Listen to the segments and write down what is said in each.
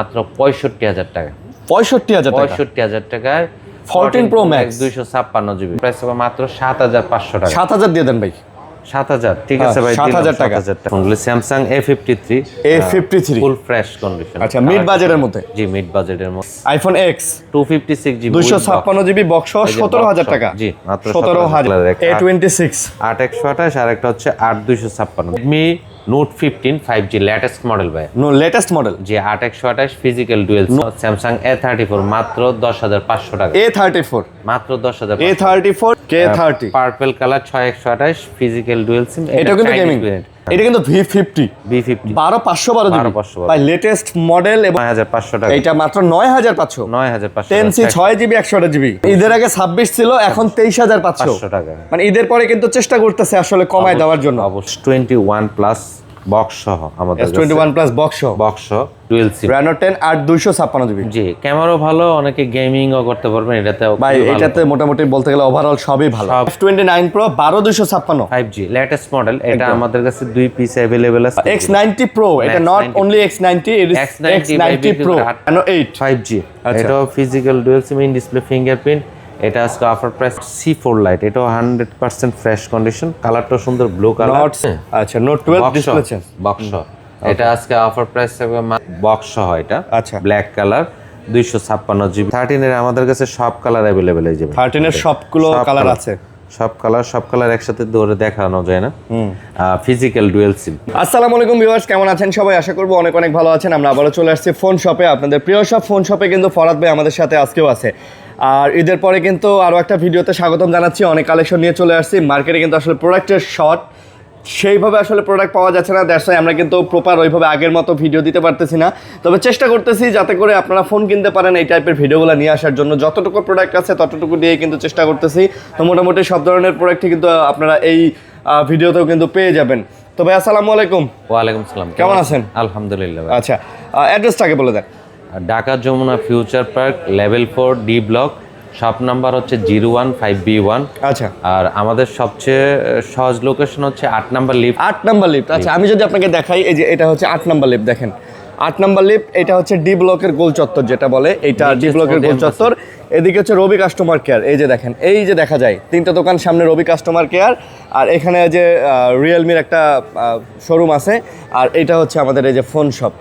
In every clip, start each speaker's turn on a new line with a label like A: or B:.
A: মাত্র 65,000 টাকা।
B: 65,000 টাকা,
A: 65,000 টাকায়
B: 14 Pro Max
A: 256 জিবি, প্রাইস হবে মাত্র 7,500 টাকা।
B: 7,000 দিয়ে দেন ভাই।
A: 7,000 ঠিক আছে ভাই,
B: 7,000 টাকা।
A: 7,000 টাকা। Samsung
B: A53
A: full fresh condition.
B: আচ্ছা, মিড বাজেটের মধ্যে।
A: জি, মিড বাজেটের মধ্যে।
B: IPhone X
A: 256 GB
B: 256 GB box 17,000 টাকা।
A: জি, মাত্র
B: 17,000। A26
A: 8128 আর একটা হচ্ছে 8256। Redmi Note 15 5G latest model ভাই।
B: Latest model.
A: জি, 8128 ফিজিক্যাল ডুয়েল। স্যামসাং A34 মাত্র 10,500 টাকা।
B: A34
A: মাত্র 10,000।
B: A34 K30
A: purple colour 6128 physical dual SIM.
B: এটা কিন্তু গেমিং, এটা কিন্তু V50 12512 জিবি ভাই, লেটেস্ট মডেল এবং
A: 9,500 টাকা।
B: এটা মাত্র 9,500।
A: 9,500
B: 10C 6 জিবি 128 জিবি। ঈদের আগে 26 ছিল, এখন 23,500
A: টাকা।
B: মানে ঈদের পরে কিন্তু চেষ্টা করতেছে আসলে কমায় দেওয়ার জন্য।
A: অবশ্য 21 প্লাস বক্স সহ আমাদের
B: S21 প্লাস বক্স
A: ডুয়েল সিম
B: Reno 10 256 জিবি।
A: জি, ক্যামেরাও ভালো, অনেকে গেমিংও করতে পারবেন এটাতে
B: ভাই। এটাতে মোটামুটি বলতে গেলে ওভারঅল সবই ভালো। F29 Pro 12256
A: 5G latest model. এটা আমাদের কাছে দুই পিস अवेलेबल আছে।
B: X90 Pro, এটা not only X90, it is X90 Pro Reno 8
A: 5G। এটাও physical dual SIM, in display fingerprint. এটা আজকে অফার প্রাইস C4 লাইট। এটাও 100% ফ্রেশ কন্ডিশন, কালারটা সুন্দর ব্লু কালার।
B: আচ্ছা, Note 12 ডিসপ্লে চেঞ্জ
A: বক্স। এটা আজকে অফার প্রাইস থাকবে বক্স সহ। এটা
B: আচ্ছা,
A: ব্ল্যাক কালার 256 জিবি। 13 এর আমাদের কাছে সব কালার अवेलेबल হয়ে যাবে।
B: 13 এর সবগুলো কালার আছে।
A: সব কালার একসাথে ধরে দেখানো যায় না। ফিজিক্যাল ডুয়েল সিম।
B: আসসালামু আলাইকুম ভিউয়ার্স, কেমন আছেন সবাই? আশা করবো অনেক অনেক ভালো আছেন। আমরা আবারও চলে আসছি ফোন শপে, আপনাদের প্রিয় সব ফোন শপে। কিন্তু ফরাদ ভাই আমাদের সাথে আজকেও আছে। আর ঈদের পরে কিন্তু আরও একটা ভিডিওতে স্বাগতম জানাচ্ছি। অনেক কালেকশন নিয়ে চলে আসছি। মার্কেটে কিন্তু আসলে প্রোডাক্টের শর্ট, সেইভাবে আসলে প্রোডাক্ট পাওয়া যাচ্ছে না। দ্যাটস ওয়াই আমরা কিন্তু প্রপার ওইভাবে আগের মতো ভিডিও দিতে পারতেছি না। তবে চেষ্টা করতেছি যাতে করে আপনারা ফোন কিনতে পারেন, এই টাইপের ভিডিওগুলো নিয়ে আসার জন্য। যতটুকু প্রোডাক্ট আছে ততটুকু দিয়ে কিন্তু চেষ্টা করতেছি। তো মোটামুটি সব ধরনের প্রোডাক্টই কিন্তু আপনারা এই ভিডিওতেও কিন্তু পেয়ে যাবেন। তো ভাই আসসালামু আলাইকুম।
A: ওয়ালাইকুম সালাম,
B: কেমন আছেন?
A: আলহামদুলিল্লাহ।
B: আচ্ছা, অ্যাড্রেসটাকে বলে দেন।
A: Dhaka Jamuna future park level 4 D block, shop number হচ্ছে 015B1।
B: আচ্ছা,
A: আর আমাদের সবচেয়ে সহজ লোকেশন হচ্ছে 8 নাম্বার লিফট।
B: 8 number lift. আচ্ছা, আমি যদি আপনাকে দেখাই, এই যে এটা হচ্ছে 8 নাম্বার লিফট, দেখেন 8 নাম্বার লিফট। এটা হচ্ছে ডি ব্লকের গোল চত্বর যেটা বলে, এইটা ডি ব্লকের গোল চত্বর। এদিকে হচ্ছে রবি কাস্টমার কেয়ার। এই যে দেখেন, এই যে দেখা যায় 3টা দোকান সামনে রবি কাস্টমার কেয়ার। আর এখানে যে রিয়েলমির একটা শোরুম আছে। আর এটা হচ্ছে আমাদের এই যে ফোন শপ।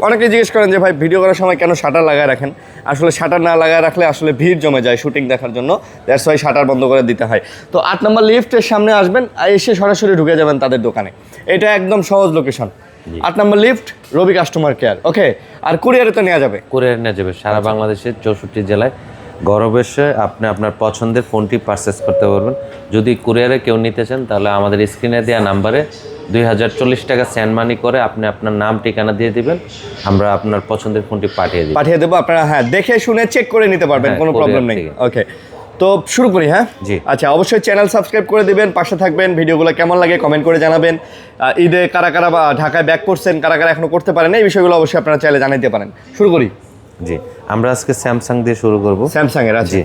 B: অনেকে জিজ্ঞেস করেন যে ভাই ভিডিও করার সময় কেন শাটার লাগায় রাখেন? আসলে শাটার না লাগায় রাখলে আসলে ভিড় জমে যায় শুটিং দেখার জন্য। দ্যাটস ওয়াই শাটার বন্ধ করে দিতে হয়। তো 8 নম্বর লিফটের সামনে আসবেন, এসে সরাসরি ঢুকে যাবেন তাদের দোকানে। এটা একদম সহজ লোকেশন, 8 নম্বর লিফট রবি কাস্টমার কেয়ার। ওকে, আর কুরিয়ারে তো নেওয়া যাবে?
A: কুরিয়ার নিয়ে যাবে সারা বাংলাদেশের 64 জেলায়। ঘরে বসে আপনি আপনার পছন্দের ফোনটি পারচেস করতে পারবেন। যদি কুরিয়ারে কেউ নিতে চান তাহলে আমাদের স্ক্রিনে দেওয়া নাম্বারে 2040 টাকা সেন্ড মানি করে আপনি আপনার নাম ঠিকানা দিয়ে দিবেন, আমরা আপনার পছন্দের ফোনটি পাঠিয়ে দেবো।
B: আপনারা দেখে শুনে চেক করে নিতে পারবেন, কোনো প্রবলেম নেই। ওকে, তো শুরু করি। হ্যাঁ
A: জি,
B: আচ্ছা, অবশ্যই চ্যানেল সাবস্ক্রাইব করে দিবেন, পাশে থাকবেন। ভিডিওগুলো কেমন লাগে কমেন্ট করে জানাবেন। ঈদে কারা কারা বা ঢাকায় ব্যাক করছেন, কারা কারা এখনো করতে পারেন, এই বিষয়গুলো অবশ্যই আপনারা চাইলে জানাইতে পারেন। শুরু করি।
A: জি, আমরা আজকে স্যামসাং দিয়ে শুরু করব।
B: স্যামসাং এর আছে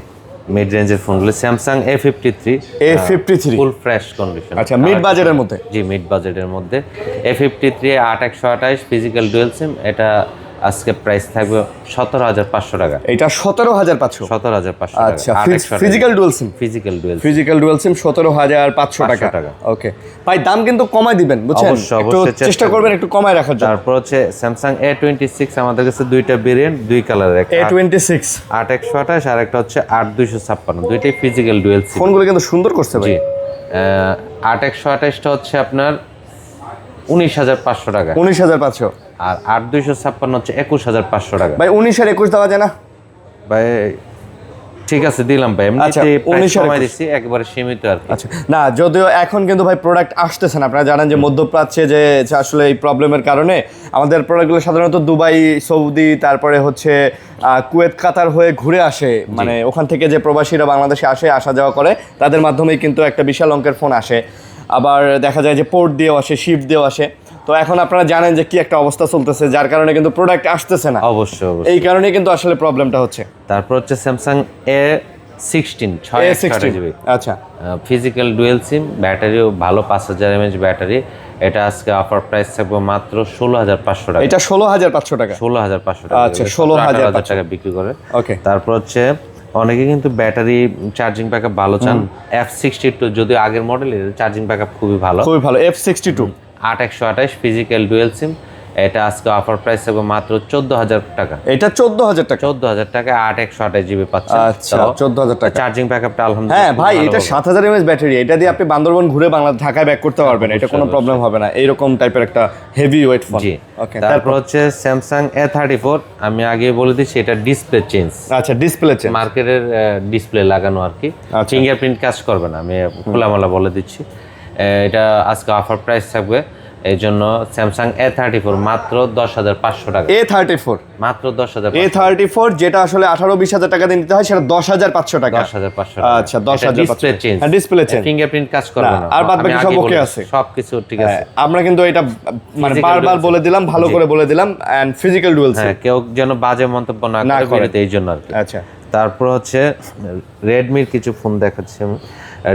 A: মিড রেঞ্জের ফোনগুলো। Samsung A53
B: full
A: fresh condition.
B: আচ্ছা, মিড বাজেটের মধ্যে।
A: জি, মিড বাজেটের মধ্যে A53 8128 ফিজিক্যাল ডুয়াল সিম। এটা আজকে প্রাইস থাকবে 17,500 টাকা।
B: এটা 17,500।
A: 17,500
B: আচ্ছা, ফিজিক্যাল ডুয়াল সিম। ফিজিক্যাল ডুয়াল সিম 17,500 টাকা। ওকে ভাই, দাম কিন্তু কমায় দিবেন, বুঝছেন? একটু চেষ্টা করবেন একটু কমায় রাখার জন্য।
A: তারপর হচ্ছে স্যামসাং A26 আমাদের কাছে দুইটা ভেরিয়েন্ট, দুই কালারের।
B: A26
A: 8128 আর একটা হচ্ছে 8256, দুইটাই ফিজিক্যাল ডুয়াল সিম।
B: ফোনগুলো কিন্তু সুন্দর করছে ভাই।
A: 8128টা হচ্ছে আপনার 19,500 টাকা।
B: 19,500।
A: আর 8256 হচ্ছে 21,500 টাকা।
B: ভাই 19 আর 21 দেওয়া যায় না
A: ভাই? ঠিক আছে, দিলাম ভাই।
B: আচ্ছা,
A: 19 সময় দিছি, একবারে সীমিত আর কি।
B: আচ্ছা, না যদিও এখন কিন্তু ভাই প্রোডাক্ট আসতেছে না। আপনারা জানেন যে মধ্যপ্রাচ্যে যে আসলে এই প্রবলেমের কারণে আমাদের প্রোডাক্টগুলো সাধারণত দুবাই, সৌদি, তারপরে হচ্ছে কুয়েত, কাতার হয়ে ঘুরে আসে। মানে ওখান থেকে যে প্রবাসীরা বাংলাদেশে আসা যাওয়া করে, তাদের মাধ্যমেই কিন্তু একটা বিশাল অঙ্কের ফোন আসে। আবার দেখা যায় যে পোর্ট দিয়েও আসে, শিফট দিয়েও আসে। তো এখন আপনারা জানেন যে কি একটা অবস্থা চলতেছে, যার কারণে কিন্তু প্রোডাক্ট আসতেছে না।
A: অবশ্যই
B: এই কারণে কিন্তু আসলে প্রবলেমটা হচ্ছে।
A: তারপর হচ্ছে স্যামসাং A16 6 জিবি।
B: আচ্ছা,
A: ফিজিক্যাল ডুয়েল সিম, ব্যাটারিও ভালো, 5000 mAh ব্যাটারি। এটা আজকে অফার প্রাইস থাকবে মাত্র 16,500 টাকা।
B: এটা 16,500 টাকা।
A: 16,500 টাকা।
B: আচ্ছা, 16,500
A: টাকা বিক্রি করে।
B: ওকে।
A: তারপর হচ্ছে অনেকে কিন্তু ব্যাটারি চার্জিং ব্যাকআপ ভালো চান। F62 যদি আগের মডেলের চার্জিং ব্যাকআপ খুবই ভালো,
B: খুবই ভালো। F62
A: 8128 physical dual SIM. এটা আজকে অফার প্রাইস হবে মাত্র 14,000 টাকা।
B: এটা 14,000 টাকা।
A: 14,000 টাকা 8128 জিবি পাচ্ছেন।
B: আচ্ছা, 14,000 টাকা।
A: চার্জিং ব্যাকআপটা
B: হ্যাঁ
A: আলহামদুলিল্লাহ
B: ভাই, এটা 7,000 mAh ব্যাটারি। এটা দিয়ে আপনি বান্দরবন ঘুরে ঢাকায় ব্যাক করতে পারবেন, এটা কোনো প্রবলেম হবে না। এইরকম টাইপের একটা হেভি ওয়েট ফোন।
A: জি।
B: ওকে।
A: তারপর হচ্ছে স্যামসাং A34। আমি আগে বলে দিচ্ছি এটা ডিসপ্লে চেঞ্জ।
B: আচ্ছা, ডিসপ্লে চেঞ্জ,
A: মার্কেটের ডিসপ্লে লাগানো আর কি।
B: আচ্ছা।
A: ফিঙ্গারপ্রিন্ট কাজ করবে না, আমি খোলামেলা বলে দিচ্ছি। এটা আজকে অফার প্রাইস থাকবে, এই জন্য স্যামসাং A34 মাত্র 10,500 টাকা।
B: A34
A: মাত্র 10,000।
B: A34 যেটা আসলে 18-20,000 টাকা দিয়ে নিতে হয়, সেটা 10,500 টাকা।
A: 10,500
B: আচ্ছা, 10,500
A: ডিসপ্লে চেঞ্জ।
B: হ্যাঁ, ডিসপ্লে চেঞ্জ।
A: ফিঙ্গারপ্রিন্ট কাজ করবে না,
B: আর বাদ বাকি
A: আমি
B: সব
A: আগে
B: ওকে
A: বলে-
B: আছে।
A: সবকিছু ঠিক আছে।
B: হ্যাঁ, আমরা কিন্তু এটা মানে
A: Physical
B: বারবার
A: dual
B: বলে
A: SIM।
B: দিলাম, ভালো
A: জি।
B: করে বলে দিলাম, এন্ড ফিজিক্যাল ডুয়াল সিম।
A: হ্যাঁ, কেউ যেন বাজে মন্তব্য না
B: না
A: করে
B: করে।
A: ভিডিওতে, এই জন্য আর কি।
B: আচ্ছা,
A: তারপর হচ্ছে রেডমির কিছু ফোন দেখাচ্ছি আমি।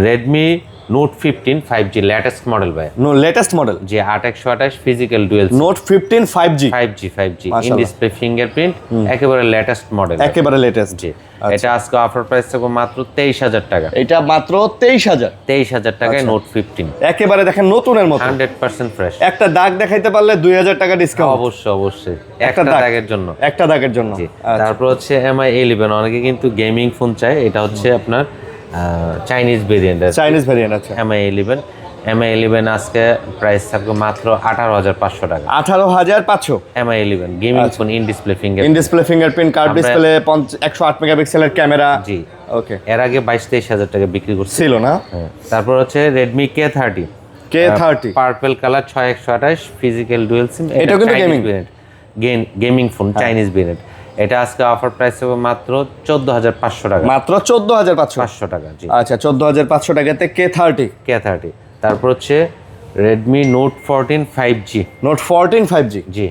A: Redmi Note 15 5G latest model ভাই।
B: নো লেটেস্ট মডেল
A: যে 8128 physical dual
B: note 15 5G
A: 5G in
B: মাশাআল্লাহ।
A: ডিসপ্লে ফিঙ্গারপ্রিন্ট, একেবারে লেটেস্ট মডেল।
B: একেবারে লেটেস্ট।
A: জি। এটা আজকে অফার প্রাইস থাকবে মাত্র 23,000 টাকা।
B: এটা মাত্র 23,000।
A: 23,000 টাকায়
B: আচ্ছা।
A: নোট 15
B: একেবারে দেখেন নতুনের মতো।
A: 100% ফ্রেশ।
B: একটা দাগ দেখাইতে পারলে 2,000 টাকা ডিসকাউন্ট।
A: অবশ্যই অবশ্যই,
B: একটা
A: একটা
B: দাগ।
A: দাগের জন্য।
B: একটা দাগের জন্য।
A: জি।
B: আচ্ছা।
A: তারপর হচ্ছে MI 11। অনেকে কিন্তু গেমিং ফোন চায়, এটা হচ্ছে আপনার চাইনিজ ভেরিয়েন্ট।
B: চাইনিজ ভেরিয়েন্ট আছে।
A: MI 11 আজকে প্রাইস থাকবে মাত্র 18,500 টাকা।
B: 18,500
A: MI 11 gaming phone in display finger.
B: In display fingerprint, curve
A: আমরা-
B: ডিসপ্লে, 108 মেগাপিক্সেলের ক্যামেরা।
A: জি।
B: ওকে।
A: এর আগে 22-23 টাকা বিক্রি করছে।
B: ছিল না?
A: হ্যাঁ। তারপর হচ্ছে Redmi K30
B: K30
A: purple colour 6128 physical dual SIM.
B: এটাও কিন্তু gaming।
A: Gaming phone Chinese variant. এটা আজকে অফার প্রাইস হবে মাত্র 14,500 টাকা।
B: মাত্র 14,500।
A: 500 টাকা। জি।
B: আচ্ছা, 14,500 টাকাতে K30।
A: K30। তারপর হচ্ছে Redmi note 14 5G।
B: Note 14 5G
A: জি।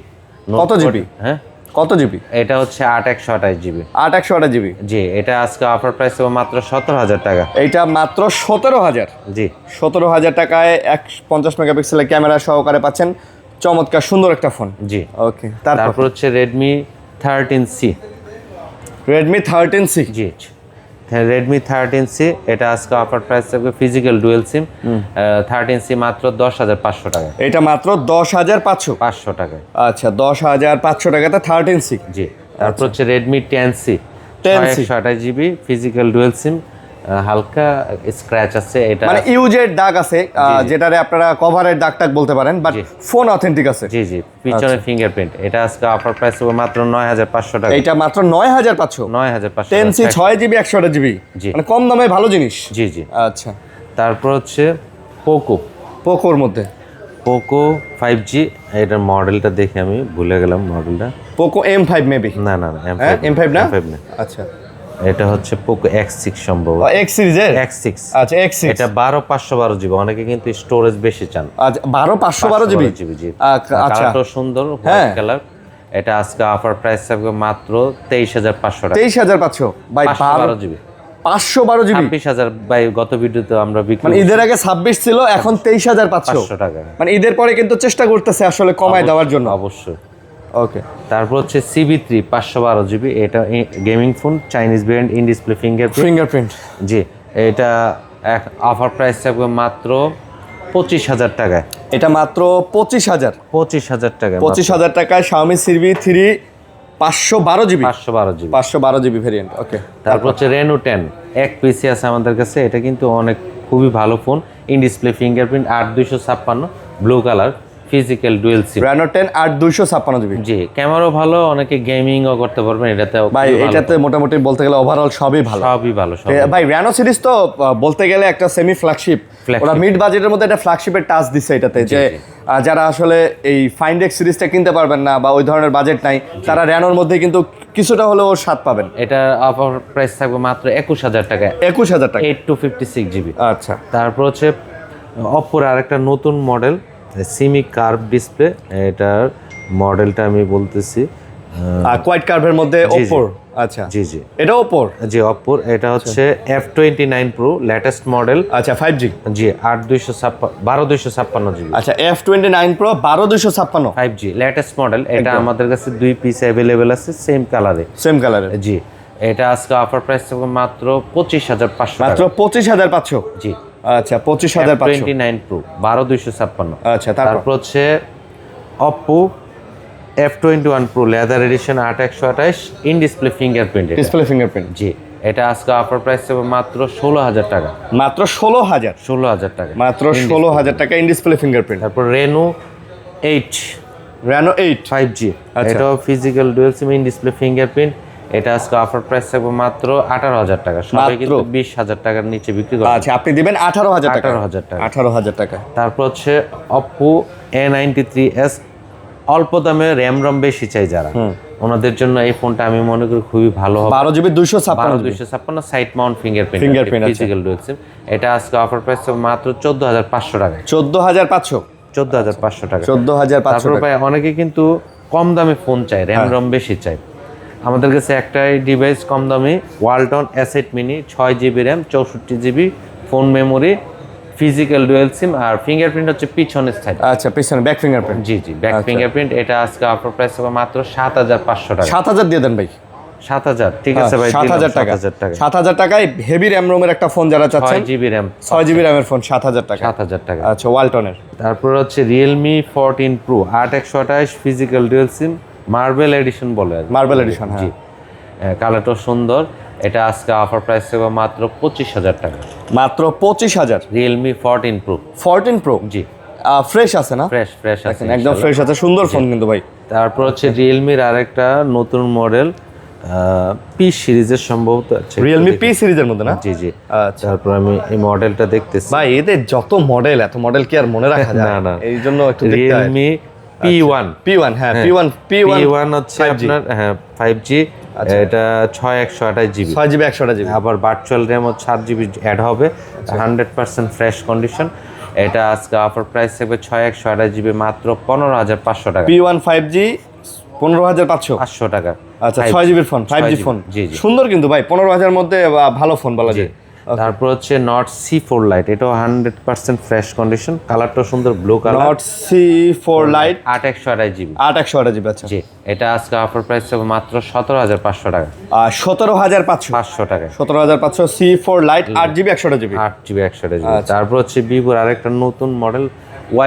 B: কত জিবি?
A: হ্যাঁ,
B: কত জিবি?
A: এটা হচ্ছে 8128 জিবি।
B: 8/128 জিবি।
A: জি। এটা আজকে অফার প্রাইস হবে মাত্র 17,000 টাকা।
B: এইটা মাত্র 17,000।
A: জি।
B: 17,000 টাকায় 50 মেগাপিক্সেলের ক্যামেরা সহকারে পাচ্ছেন। চমৎকার সুন্দর একটা ফোন।
A: জি।
B: ওকে। তারপর
A: তারপর হচ্ছে রেডমি 13C।
B: Redmi 13C।
A: জি। রেডমি 13C এটা আজকে অফার প্রাইস থাকবে ফিজিক্যাল ডুয়েল সিম 13C মাত্র 10,500 টাকা।
B: এটা মাত্র 10,500।
A: 500 টাকায়।
B: আচ্ছা, 10,500 টাকাতে 13C।
A: জি। তারপর হচ্ছে Redmi 10C
B: 10C
A: 128 GB physical dual SIM, হালকা স্ক্র্যাচ আছে এটা।
B: মানে ইউজের দাগ আছে, যেটারে আপনারা কভারের দাগ টাগ বলতে পারেন, বাট
A: জি।
B: ফোন অথেন্টিক আছে।
A: জি জি, পিছনে ফিঙ্গারপ্রিন্ট। এটা আজকে অফার প্রাইস হবে মাত্র 9,500 টাকা।
B: এইটা মাত্র 9,500।
A: 9,500
B: 10C 6GB 128GB,
A: জি।
B: মানে কম দামে ভালো জিনিস।
A: জি জি।
B: আচ্ছা,
A: তারপর হচ্ছে পোকো
B: পোকোর মধ্যে
A: পোকো 5G। এটার মডেলটা দেখে আমি ভুলে গেলাম মডেলটা।
B: Poco M5 maybe.
A: না না না,
B: হ্যাঁ, M5 না?
A: M5 না।
B: আচ্ছা,
A: এটা হচ্ছে পোকো X6 সম্ভবত।
B: X সিরিজের।
A: X6।
B: আচ্ছা, X6।
A: এটা 12/512 জিবি। অনেকে কিন্তু স্টোরেজ বেশি চান।
B: আচ্ছা, 12/512GB।
A: জিবি। জি।
B: আচ্ছা,
A: কালারটাও সুন্দর,
B: হ্যাঁ।
A: White colour. এটা আজকে অফার প্রাইস থাকবে মাত্র 23,500 টাকা।
B: 23,500 বাই
A: 512 জিবি।
B: 512GB।
A: 26,000 বাই গত ভিডিওতে আমরা বিক্রি
B: মানে ঈদের আগে 26 ছিল, এখন 23,500।
A: 500 টাকা।
B: মানে ঈদের পরে কিন্তু চেষ্টা করতেছে আসলে কমায় দেওয়ার জন্য।
A: অবশ্যই।
B: ওকে।
A: তারপর হচ্ছে CB3 512 জিবি। এটা gaming phone, Chinese brand, in display fingerprint.
B: Fingerprint.
A: জি। এটা অফার প্রাইস থাকবে মাত্র 25,000 টাকায়।
B: এটা মাত্র 25,000।
A: 25,000 টাকায়।
B: 25,000 টাকায় Xiaomi CB3 512GB।
A: 512 GB.
B: 512GB variant. ওকে।
A: তারপর হচ্ছে Reno 10 এক পিসি আছে আমাদের কাছে। এটা কিন্তু অনেক খুবই ভালো phone, in display fingerprint, 8256 blue colour, physical dual SIM.
B: Reno 10 8256GB।
A: জি। ক্যামেরাও ভালো, অনেকে গেমিংও করতে পারবেন এটাতে।
B: ভাই এটাতে মোটামুটি বলতে গেলে ওভারঅল সবই ভালো।
A: সবই ভালো সব।
B: ভাই Reno সিরিজ তো বলতে গেলে একটা সেমি ফ্ল্যাগশিপ। ওরা মিড বাজেটের মধ্যে একটা ফ্ল্যাগশিপের টাচ দিচ্ছে এটাতে, যে যারা আসলে এই ফাইন্ড এক্স সিরিজটা কিনতে পারবেন না বা ওই ধরনের বাজেট নাই, তারা র্যানোর মধ্যে কিন্তু কিছুটা হলেও স্বাদ পাবেন।
A: এটা অফার প্রাইস থাকবে মাত্র 21,000 টাকা।
B: 21,000 টাকা।
A: 8256 জিবি।
B: আচ্ছা।
A: তারপর হচ্ছে অপ্পোর আরেকটা নতুন মডেল সিমি কার্ভ ডিসপ্লে। এটার মডেলটা আমি বলতেছি।
B: কোয়াইট কার্ভের মধ্যে
A: জি, জি।
B: Oppo আচ্ছা
A: জি জি
B: এটা ওপোর।
A: জি অপ্পোর। এটা হচ্ছে F29 Pro লেটেস্ট মডেল।
B: আচ্ছা 5G।
A: জি 12256 জিবি।
B: আচ্ছা F29 Pro 12256
A: 5G latest model. এটা আমাদের কাছে 2 পিস অ্যাভেলেবেল আছে সেম কালারে।
B: সেম কালারের।
A: জি এটা আজকে অফার প্রাইস থাকবে মাত্র 25500
B: মাত্র 25500।
A: জি
B: আচ্ছা 25500।
A: F29 Pro 12256।
B: আচ্ছা
A: তারপর হচ্ছে Oppo F21 Pro leather edition 8128 in display fingerprint.
B: Display fingerprint.
A: জি এটা আজকে অফার প্রাইস থাকবে মাত্র 16000 টাকা।
B: মাত্র 16000।
A: 16000 টাকা
B: মাত্র 16000 টাকা ইন ডিসপ্লে ফিঙ্গারপ্রিন্ট।
A: তারপর Reno 8
B: Reno 8
A: 5G।
B: আচ্ছা।
A: এটাও physical dual SIM in display fingerprint. এটা আজকে অফার প্রাইস থাকবে মাত্র 18000 টাকা। সবাই কিন্তু 20000 টাকার নিচে বিক্রি করে।
B: আচ্ছা আপনি দিবেন 18000 টাকা।
A: 18000 টাকা।
B: 18000 টাকা।
A: তারপর হচ্ছে Oppo A93s অল্প দামে র্যাম রম বেশি চাই যারা, ওনাদের জন্য এই ফোনটা আমি মনে করি খুবই ভালো হবে।
B: 12GB 256
A: 256 side mount fingerprint physical dual SIM. এটা আজকে অফার প্রাইস মাত্র 14500 টাকা।
B: 14500।
A: 14500 টাকা।
B: 14500
A: তারপর ভাই অনেকে কিন্তু কম দামে ফোন চায়, র্যাম রম বেশি চায়। আমাদের কাছে একটাই ডিভাইস কম দামি, Walton S8 mini 6GB RAM 64GB phone memory physical dual SIM আর ফিঙ্গারপ্রিন্ট হচ্ছে পিছনের সাইড।
B: আচ্ছা পিছনে ব্যাক ফিঙ্গারপ্রিন্ট।
A: জি জি ব্যাক ফিঙ্গারপ্রিন্ট। এটা আজকে অফার প্রাইস হবে মাত্র 7500 টাকা।
B: 7000 দিয়ে দেন ভাই।
A: 7000 ঠিক আছে ভাই,
B: 7000 টাকা। 7000 টাকায় হেভি র্যাম রোমের একটা ফোন যারা চাচ্ছেন,
A: 6GB র্যাম
B: 6GB র্যামের ফোন 7000 টাকা।
A: 7000 টাকা।
B: আচ্ছা ওয়ালটনের।
A: তারপর হচ্ছে Realme 14 Pro 8128 ফিজিক্যাল ডুয়াল সিম মার্বেল এডিশন বলে আর কি।
B: Marble addition.
A: জি কালারটা সুন্দর। এটা আজকে অফার প্রাইস হবে মাত্র 25000 টাকা।
B: মাত্র 25000।
A: Realme 14 Pro
B: 14 Pro
A: জি
B: ফ্রেশ আছে না?
A: ফ্রেশ আছে
B: একদম
A: ইনশাআল্লাহ।
B: ফ্রেশ আছে, সুন্দর ফোন কিন্তু ভাই।
A: তারপর হচ্ছে Realme-র আরেকটা নতুন মডেল পি সিরিজের সম্ভবত আছে।
B: Realme P সিরিজের মধ্যে না?
A: জি জি।
B: আচ্ছা
A: তারপর আমি এই মডেলটা দেখতেছি।
B: ভাই এদের যত মডেল, এত মডেল কি আর মনে রাখা যায়?
A: না, না।
B: এই জন্য একটু দেখতে হয়।
A: Realme P1
B: P1 হ্যাঁ
A: P1 হচ্ছে
B: 5G
A: আপনার 5G। এটা 6128GB
B: 6GB 128GB।
A: আবার ভার্চুয়াল র্যাম হচ্ছে 8GB অ্যাড হবে। 100% ফ্রেশ কন্ডিশন। এটা আজকে অফার প্রাইস থাকবে 6128GB মাত্র 15500 টাকা।
B: P1 5G 15500।
A: 500 টাকা।
B: আচ্ছা 6GB ফোন 5G ফোন
A: জি জি।
B: সুন্দর কিন্তু ভাই, 15000 মধ্যে ভালো ফোন বলা যায়।
A: তারপর হচ্ছে Nord C4 Lite, এটাও 100% ফ্রেশ কন্ডিশন, কালারটা সুন্দর blue colour.
B: Nord C4 Lite
A: 8128GB
B: 8128GB। আচ্ছা
A: জি এটা আজকে অফার প্রাইস হবে মাত্র 17500 টাকা।
B: 17500।
A: 500 টাকা।
B: 17500 C4 Lite 8GB 128GB।
A: 8GB 128GB। তারপর হচ্ছে Vivoর আরেকটা নতুন model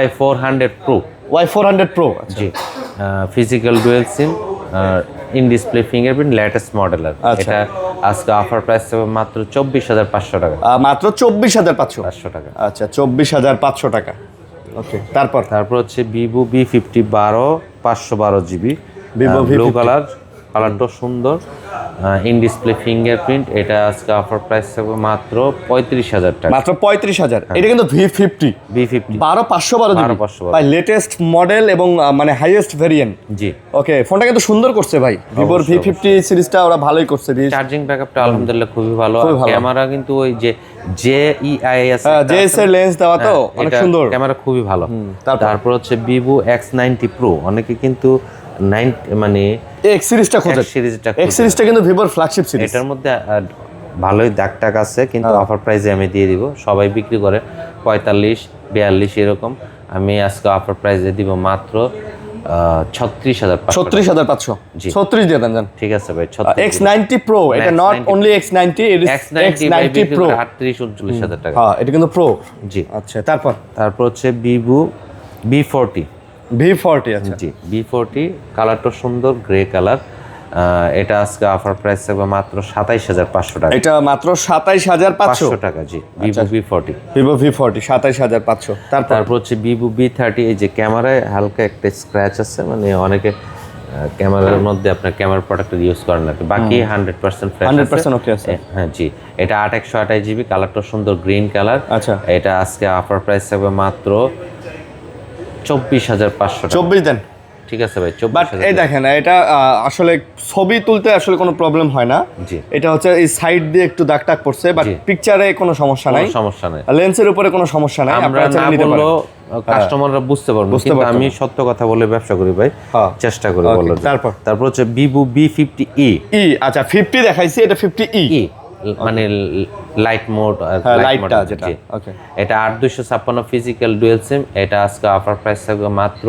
A: Y400 Pro
B: Y400 Pro।
A: G physical dual SIM in display fingerprint latest model. এটা আজকে অফার প্রাইস হবে মাত্র 24500 টাকা।
B: মাত্র 24500।
A: 500 টাকা।
B: আচ্ছা 24500 টাকা। ওকে
A: তারপর হচ্ছে Vivo V50 512GB
B: Vivo
A: blue
B: V50
A: কালারটা সুন্দর ইন ডিসপ্লে ফিঙ্গারপ্রিন্ট। এটা আজকে অফার প্রাইস হবে মাত্র 35000 টাকা।
B: মাত্র 35000। এটা কিন্তু V50
A: V50
B: 12512GB
A: 12512
B: ভাই, লেটেস্ট মডেল এবং মানে হাইয়েস্ট ভেরিয়েন্ট।
A: জি
B: ওকে ফোনটা কিন্তু সুন্দর করছে ভাই, ভিভোর V50 সিরিজটা ওরা ভালোই করছে।
A: চার্জিং ব্যাকআপটা আলহামদুলিল্লাহ খুবই ভালো।
B: খুবই ভালো।
A: ক্যামেরা কিন্তু ওই যে JEIS
B: জেএস এর লেন্স দেওয়া তো অনেক সুন্দর,
A: ক্যামেরা খুবই ভালো। তারপর হচ্ছে Vivo X90 Pro, অনেকে কিন্তু 90 মানে
B: এক্স সিরিজটা খোঁজে। এক্স সিরিজটা কিন্তু ভিভোর ফ্ল্যাগশিপ সিরিজ।
A: এটার মধ্যে ভালোই দাগ টাক আছে, কিন্তু অফার প্রাইসে আমি দিয়ে দিব। সবাই বিক্রি করে 45 42 এরকম, আমি আজকে অফার প্রাইসে দিব মাত্র 36500।
B: 36500
A: জি।
B: 36 দিয়ে দেন জান।
A: ঠিক আছে ভাই। 36
B: X90 Pro, এটা not only X90, it is X90 Pro
A: 38-39 টাকা।
B: হ্যাঁ এটা কিন্তু প্রো।
A: জি
B: আচ্ছা তারপর
A: হচ্ছে Vivo V40
B: V40। আচ্ছা
A: জি V40 কালারটা সুন্দর গ্রে কালার। এটা আজকে অফার প্রাইস থাকবে মাত্র 27500 টাকা।
B: এটা মাত্র 27500
A: টাকা। জি Vivo V40
B: ভিভো V40 27500।
A: তারপর হচ্ছে Vivo V30, এই যে ক্যামেরায় হালকা একটা স্ক্র্যাচ আছে, মানে অনেকে ক্যামেরার মধ্যে আপনার ক্যামেরা প্রোডাক্টের ইউজ করেন না, বাকি 100% ফ্রেশ
B: 100% ওকে আছে।
A: হ্যাঁ জি এটা 8128GB, কালারটা সুন্দর গ্রিন কালার।
B: আচ্ছা
A: এটা আজকে অফার প্রাইস থাকবে মাত্র 24500 টাকা।
B: 24 দেন।
A: ঠিক আছে ভাই।
B: বাট এই দেখেন এটা আসলে ছবি তুলতে আসলে কোনো প্রবলেম হয় না।
A: জি
B: এটা হচ্ছে এই সাইড দিয়ে একটু দাগ টাক পড়ছে, বাট পিকচারে কোনো সমস্যা নাই,
A: সমস্যা নাই।
B: লেন্সের উপরে কোনো সমস্যা নাই।
A: আমরা
B: আপনারা
A: না
B: চাইলে নিতে পারেন।
A: বললেও কাস্টমাররা বুঝতে পারবে, কিন্তু আমি সত্য কথা বলে ব্যবসা করি ভাই, চেষ্টা করি বলার। তারপর হচ্ছে ভিভো V50e।
B: আচ্ছা 50 দেখাইছি, এটা 50e
A: মানে লাইট মোড,
B: লাইটটা যেটা। ওকে,
A: এটা 8256 ফিজিক্যাল ডুয়াল সিম। এটা আজকে অফার প্রাইস থাকবে মাত্র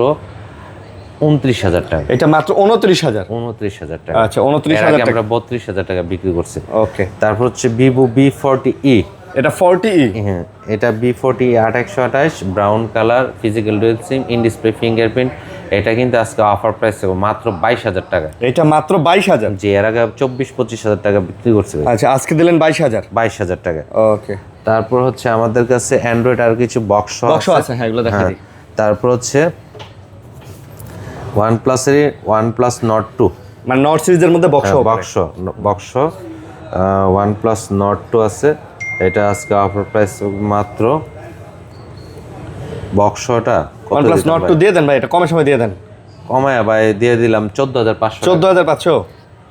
A: 29,000 টাকা।
B: এটা মাত্র 29,000।
A: 29,000 টাকা।
B: আচ্ছা 29,000 টাকা।
A: আমরা 32,000 টাকা বিক্রি করছি।
B: ওকে,
A: তারপর হচ্ছে ভিভো V40e।
B: এটা 40e।
A: হ্যাঁ, এটা V40e 8128 brown colour physical dual SIM, in display fingerprint. এটা কিন্তু আজকে অফার প্রাইস থাকবে মাত্র 22,000 টাকা।
B: এটা মাত্র 22,000।
A: জি, এর আগে 24-25,000 টাকা বিক্রি করছে।
B: আচ্ছা, আজকে দিলেন 22,000।
A: 22,000 টাকা।
B: ওকে,
A: তারপর হচ্ছে আমাদের কাছে অ্যান্ড্রয়েড আর কিছু বক্স
B: আছে। হ্যাঁ, এগুলো দেখা দিই।
A: তারপর হচ্ছে OnePlus Nord 2,
B: মানে নর্থ সিরিজের মধ্যে
A: বক্স OnePlus Nord 2 আছে। এটা আজকে অফার প্রাইস মাত্র বক্সটা
B: OnePlus Nord 2 দিয়ে দেন ভাই, এটা কমের সময় দিয়ে দেন।
A: কমায়া ভাই দিয়ে দিলাম 14,500।
B: 14,500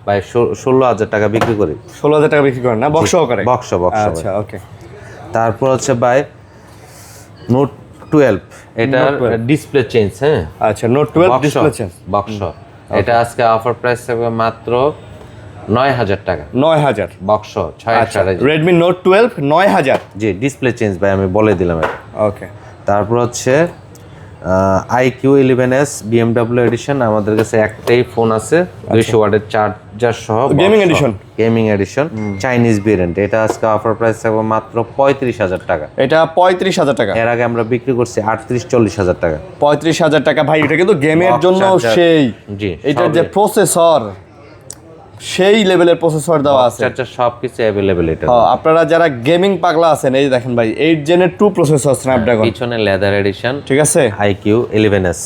A: ভাই 16,000 টাকা বিক্রি করি।
B: 16,000 টাকা বিক্রি করেন না বক্স সহকারে?
A: বক্স।
B: আচ্ছা, ওকে।
A: তারপর হচ্ছে ভাই Note 12, এটা ডিসপ্লে চেঞ্জ। হ্যাঁ,
B: আচ্ছা, Note 12 ডিসপ্লে চেঞ্জ
A: বক্স। এটা আজকে অফার প্রাইস থাকবে মাত্র 9,000 টাকা।
B: 9,000
A: বক্স 628।
B: Redmi Note 12 9,000।
A: জি, ডিসপ্লে চেঞ্জ ভাই, আমি বলে দিলাম এটা।
B: ওকে,
A: তারপর হচ্ছে IQ 11s BMW এডিশন। আমাদের কাছে একটাই ফোন আছে, 200 ওয়াটের চার্জার সহ, গেমিং এডিশন চাইনিজ ভেরিয়েন্ট। এটা আজকে অফার প্রাইস থাকবে মাত্র 35,000 টাকা।
B: এটা 35,000 টাকা।
A: এর আগে আমরা বিক্রি করছি 38-40,000 টাকা।
B: 35,000 টাকা ভাই, এটা কিন্তু গেমের জন্য সেই।
A: জি,
B: এটার যে প্রসেসর, সেই লেভেলের প্রসেসর দেওয়া আছে,
A: চার্জার সবকিছু अवेलेबल এটা।
B: আপনারা যারা গেমিং পাগলা আছেন, এই দেখেন ভাই 8 জেনের 2 প্রসেসর স্ন্যাপড্রাগন,
A: পিছনে লেদার এডিশন,
B: ঠিক আছে,
A: IQ 11s।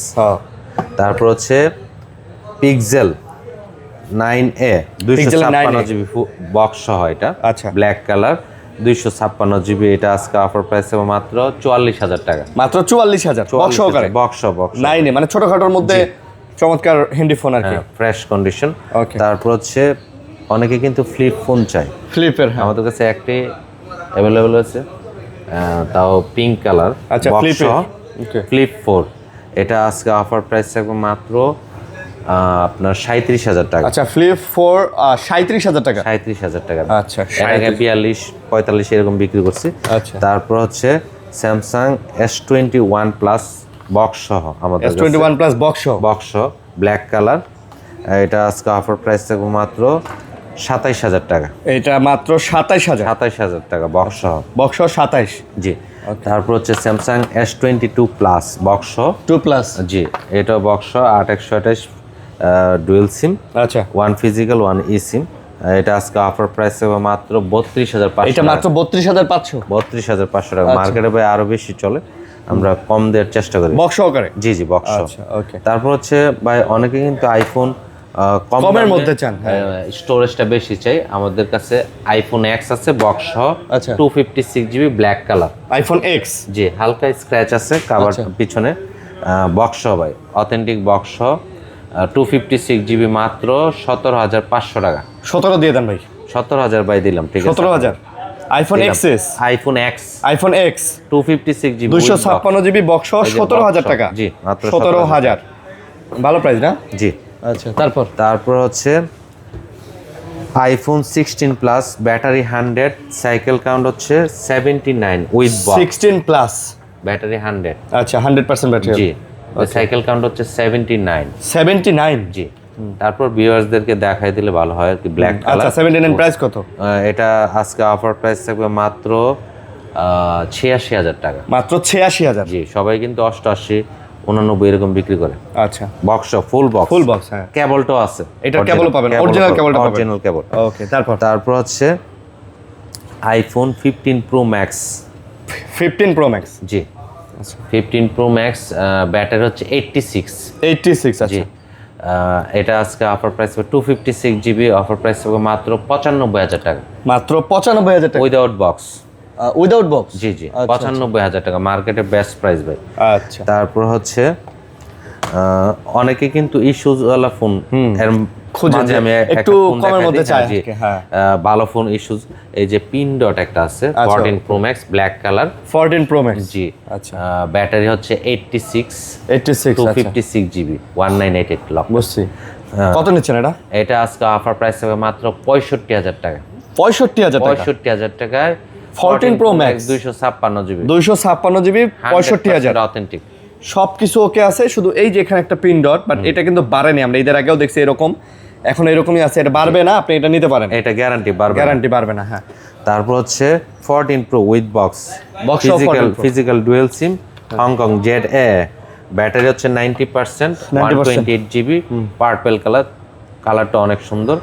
A: তারপর হচ্ছে পিক্সেল 9a 256GB বক্স সহ, এটা
B: আচ্ছা
A: ব্ল্যাক কালার 256GB। এটা আজকে অফার প্রাইস হবে মাত্র 44,000 টাকা।
B: মাত্র 44,000 বক্স সহকারে।
A: বক্স
B: 9 মানে ছোটখাটোর মধ্যে চমৎকার হ্যান্ডি ফোন আর কি,
A: ফ্রেশ কন্ডিশন।
B: ওকে,
A: তারপর হচ্ছে অনেকে কিন্তু ফ্লিপ ফোন চায়,
B: ফ্লিপের।
A: আমাদের কাছে একটি অ্যাভেলেবল আছে, তাও পিঙ্ক কালার।
B: আচ্ছা,
A: ফ্লিপ 4। এটা আজকে অফার প্রাইস থাকবে মাত্র আপনার 37,000 টাকা।
B: আচ্ছা, ফ্লিপ 4 37,000 টাকা।
A: 37,000 টাকা।
B: আচ্ছা,
A: এর আগে 42-45 এরকম বিক্রি করছি।
B: আচ্ছা,
A: তারপর হচ্ছে স্যামসাং S21 প্লাস বক্স সহ, আমাদের
B: S21 plus box
A: black colour. এটা আজকে অফার প্রাইস থাকবে মাত্র 27,000 টাকা।
B: এটা মাত্র
A: 27,000 টাকা বক্স সহ।
B: 27।
A: জি। তারপর হচ্ছে Samsung S22 plus box
B: 2 plus.
A: জি, এটা বক্স 8/128 ডুয়েল সিম।
B: আচ্ছা,
A: 1 ফিজিক্যাল 1 ই সিম। এটা আজকে অফার প্রাইস হবে মাত্র 32,500।
B: এটা মাত্র 32,500।
A: 32,500 টাকা। মার্কেটে ভাই আরো বেশি চলে, আমরা কম দেওয়ার চেষ্টা করি।
B: বক্স সহকারে?
A: জি, বক্স।
B: আচ্ছা, ওকে।
A: তারপর হচ্ছে ভাই অনেকে কিন্তু আইফোন
B: কমের মধ্যে চান,
A: স্টোরেজটা বেশি চাই। আমাদের কাছে আইফোন X আছে বক্স সহ,
B: আচ্ছা,
A: 256GB black colour.
B: IPhone X,
A: জি, হালকা স্ক্র্যাচ আছে কভার পিছনে, বক্স সহ ভাই, অথেন্টিক বক্স সহ, 256GB মাত্র 17,500 টাকা।
B: 17 দিয়ে দেন ভাই।
A: 17,000 ভাই দিলাম, ঠিক আছে।
B: 17,000 iPhone XS,
A: iPhone X 256GB
B: 256GB box সহ 17,000 টাকা।
A: জি, মাত্র
B: 17,000। ভালো প্রাইস না?
A: জি।
B: আচ্ছা,
A: তারপর হচ্ছে iPhone 16 plus battery 100, cycle count হচ্ছে 79 উইথ বক্স।
B: 16 plus
A: battery 100।
B: আচ্ছা, 100% ব্যাটারি।
A: জি, সাইকেল কাউন্ট হচ্ছে 79।
B: 79।
A: জি। তারপর ভিউয়ার্সদেরকে দেখাই দিলে ভালো হয় আর কি, ব্ল্যাক কালার।
B: আচ্ছা, 79 প্রাইস কত?
A: এটা আজকে অফার প্রাইস থাকবে মাত্র 86,000 টাকা।
B: মাত্র 86,000।
A: জি, সবাই কিন্তু 88, 89 এরকম বিক্রি করে।
B: আচ্ছা,
A: বক্স
B: ফুল বক্স। হ্যাঁ,
A: কেবলটাও আছে,
B: এটা কেবলও পাবেন, অরিজিনাল
A: কেবল।
B: ওকে, তারপর
A: হচ্ছে iPhone 15 pro max.
B: 15 pro max.
A: জি, আচ্ছা, 15 প্রো ম্যাক্স, ব্যাটারি হচ্ছে 86।
B: আচ্ছা,
A: এটা আজকে অফার প্রাইস হবে 256GB, অফার প্রাইস হবে মাত্র 95,000 টাকা।
B: মাত্র 95,000 টাকা
A: উইদাউট বক্স।
B: Without box?
A: জি, 95,000 টাকা, মার্কেটে বেস্ট প্রাইস ভাই।
B: আচ্ছা,
A: তারপর হচ্ছে অনেকে কিন্তু ইস্যুজওয়ালা ফোন এর
B: খুঁজে
A: মাঝে
B: যে
A: আমি
B: একটু কমের মধ্যে চাই
A: জি,
B: আজকে, হ্যাঁ।
A: ভালো ফোন ইস্যুজ এই যে পিন ডট একটা আছে 14 pro max black colour
B: 14 pro max.
A: জি
B: আচ্ছা,
A: ব্যাটারি হচ্ছে 86
B: 86 আচ্ছা,
A: 256 জিবি 1988 লক।
B: বুঝছি। কত নিচ্ছেন এটা?
A: এটা আজকে অফার প্রাইস হবে মাত্র 65,000 টাকা।
B: 65,000 টাকা,
A: 65,000 টাকায়
B: 14 Pro Max
A: 256 GB
B: 256 GB 65,000।
A: Authentic
B: সবকিছু ওকে আছে, শুধু এই যে এখানে একটা পিন ডট, বাট এটা কিন্তু বাড়েনি, আমরা ঈদের আগেও দেখছি এরকম, এখন এরকমই আছে, এটা বাড়বে না, আপনি এটা নিতে পারেন,
A: এটা গ্যারান্টি বাড়বে না।
B: গ্যারান্টি বাড়বে না, হ্যাঁ।
A: তারপর হচ্ছে 14 প্রো উইথ বক্স
B: Box সহ 14 Pro।
A: ফিজিক্যাল ডুয়েল সিম হংকং জেড এ, ব্যাটারি হচ্ছে 90%, 128 জিবি পার্পল কালারটা অনেক সুন্দর।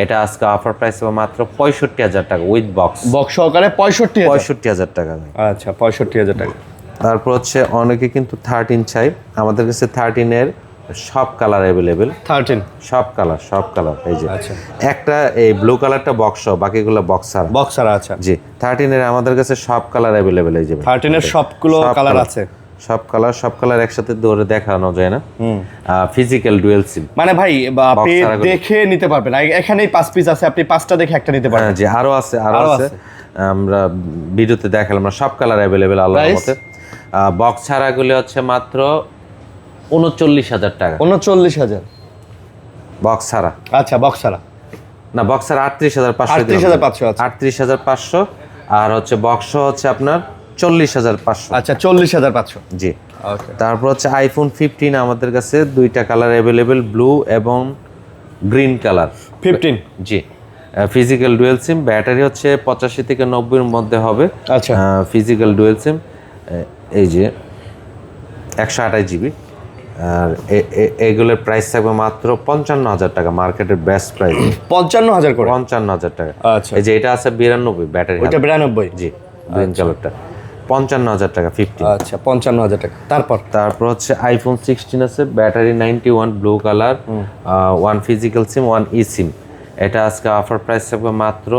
A: এটা আজকে অফার প্রাইস হবে মাত্র 65,000 টাকা উইথ বক্স
B: সহকারে 65,000।
A: 65,000 টাকা।
B: আচ্ছা, 65,000 টাকা।
A: তারপর হচ্ছে অনেকে কিন্তু 13 চাই, আমাদের কাছে 13 এর সব কালার অ্যাভেলেবেল,
B: 13
A: সব কালার এই যে
B: আচ্ছা,
A: একটা এই ব্লু কালারটা বক্স, বাকিগুলো বক্স ছাড়া।
B: বক্স ছাড়া, আচ্ছা।
A: জি 13 এর আমাদের কাছে সব কালার অ্যাভেলেবেল, এই যে
B: 13 এর সবগুলো
A: সব
B: কালার
A: colour।
B: আছে,
A: সব কালার একসাথে ধরে দেখানো যায় না। ফিজিক্যাল ডুয়েল সিম
B: মানে ভাই আপনি
A: ছাড়া গুলো।
B: দেখে নিতে পারবেন, এখানেই 5 পিস আছে, আপনি 5টা দেখে একটা নিতে পারবেন।
A: জি আরো আছে আমরা ভিডিওতে দেখালাম না, সব কালার অ্যাভেলেবেল আল্লাহর
B: Price?
A: মতে। বক্স ছাড়া গুলো হচ্ছে মাত্র 39,000 টাকা
B: 39,000।
A: বক্স ছাড়া।
B: আচ্ছা, বক্স ছাড়া
A: না, বক্স ছাড়া 38,500
B: 38,500 আছে।
A: 38,500 আর হচ্ছে বক্স হচ্ছে আপনার 40,500।
B: আচ্ছা, 40,500।
A: জি
B: ওকে,
A: তারপর হচ্ছে আইফোন 15 আমাদের কাছে দুইটা কালার অ্যাভেলেবেল, ব্লু এবং গ্রিন কালার
B: 15।
A: জি ফিজিক্যাল ডুয়েল সিম, ব্যাটারি হচ্ছে 85 থেকে 90 এর মধ্যে হবে।
B: আচ্ছা,
A: ফিজিক্যাল ডুয়েল সিম এই যে 128 জিবি, আর এগুলোর প্রাইস থাকবে মাত্র 55,000 টাকা, মার্কেটের বেস্ট প্রাইস
B: 55,000 করে।
A: 55,000 টাকা।
B: আচ্ছা,
A: এই যে এটা আছে 92 ব্যাটারি,
B: ওইটা 92।
A: জি গ্রিন কালারটা 55,000 টাকা 15।
B: আচ্ছা, 55,000 টাকা।
A: তারপর হচ্ছে আইফোন 16 আছে, ব্যাটারি 91, ব্লু কালার, 1 ফিজিক্যাল সিম 1 ই সিম। এটা আজকে অফার প্রাইস থাকবে মাত্র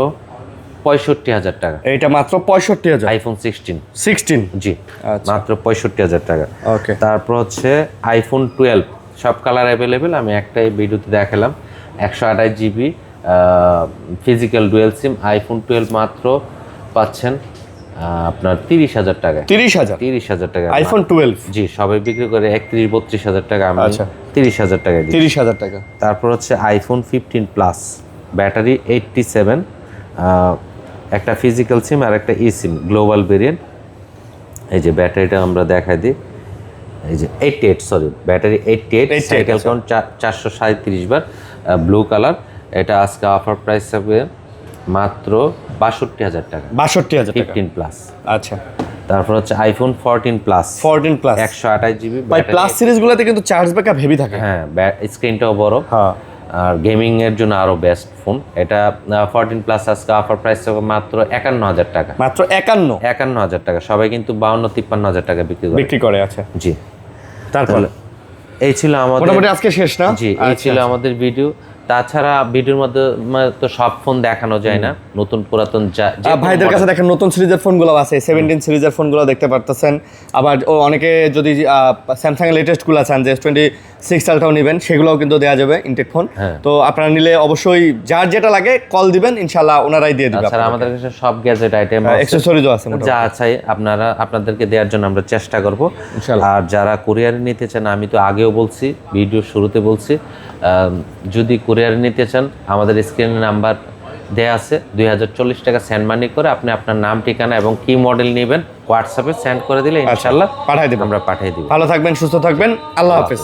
A: 65,000 টাকা।
B: এইটা মাত্র 65,000।
A: আইফোন 16 জি
B: আচ্ছা,
A: মাত্র 65,000 টাকা।
B: ওকে।
A: তারপর হচ্ছে আইফোন 12 সব কালার অ্যাভেলেবেল, আমি একটাই ভিডিওতে দেখালাম। 128 জিবি ফিজিক্যাল ডুয়েল সিম আইফোন 12 মাত্র পাচ্ছেন আপনার 30,000 টাকায়।
B: 30,000
A: টাকা
B: আইফোন 12।
A: জি সবাই বিক্রি করে 31-32,000 টাকা, আমি
B: আচ্ছা।
A: 30,000 টাকায় দিই।
B: 30,000 টাকা।
A: তারপর হচ্ছে আইফোন 15 প্লাস, ব্যাটারি 87, একটা ফিজিক্যাল সিম আর একটা ই সিম গ্লোবাল ভেরিয়েন্ট। এই যে ব্যাটারিটা আমরা দেখাই দিই, এই যে 88 সরি ব্যাটারি 88 সাইকেল কাউন্ট 437 বার, ব্লু কালার। এটা আজকে অফার প্রাইস হবে মাত্র 62,000 টাকা,
B: 62,000 টাকা।
A: 15 প্লাস।
B: আচ্ছা,
A: তারপর হচ্ছে আইফোন 14 প্লাস
B: 14 প্লাস
A: 128 জিবি
B: ভাই, প্লাস সিরিজগুলোতে কিন্তু চার্জ ব্যাকআপ হেভি থাকে।
A: হ্যাঁ স্ক্রিনটাও বড়,
B: হ্যাঁ,
A: আর গেমিং এর জন্য আরো বেস্ট ফোন। এটা 14 প্লাস আজকে অফার প্রাইস হবে মাত্র 51,000 টাকা,
B: মাত্র 51।
A: 51,000 টাকা। সবাই কিন্তু 52-53,000 টাকা বিক্রি করে।
B: আচ্ছা,
A: জি
B: তারপর
A: এই ছিল আমাদের
B: মোটামুটি আজকে শেষ না?
A: জি এই ছিল আমাদের ভিডিও। তাছাড়া ভিডিওর মধ্যে তো সব ফোন দেখানো যায় না, নতুন পুরাতন
B: ভাইদের কাছে দেখেন নতুন সিরিজের ফোনগুলো আছে, 17 সিরিজের ফোনগুলো দেখতে পারতেছেন। আবার অনেকে যদি স্যামসাং এর লেটেস্ট গুলো চান যে S26 আলট্রাও নেবেন, সেগুলোও কিন্তু দেওয়া যাবে ইনটেক ফোন। তো আপনারা নিলে অবশ্যই যার যেটা লাগে কল দিবেন, ইনশাআল্লাহ ওনারাই দিয়ে দিবে।
A: তাছাড়া আমাদের কাছে সব গ্যাজেট আইটেম
B: অ্যাকসেসরিজও আছে,
A: যা চাই আপনাদেরকে দেওয়ার জন্য আমরা চেষ্টা করব।
B: ইনশাআল্লাহ।
A: আর যারা কুরিয়ারে নিতে চান, আমি তো আগেও বলছি, ভিডিও শুরুতে বলছি, যদি কুরিয়ারে নিতে চান আমাদের স্ক্রিনে নাম্বার দেয়া আছে, 2040 টাকা সেন্ড মানি করে আপনি আপনার নাম, ঠিকানা এবং কি মডেল নেবেন হোয়াটসঅ্যাপে সেন্ড করে দিলে ইনশাআল্লাহ
B: পাঠিয়ে দেব,
A: আমরা পাঠিয়ে দিব।
B: ভালো থাকবেন, সুস্থ থাকবেন, আল্লাহ হাফেজ।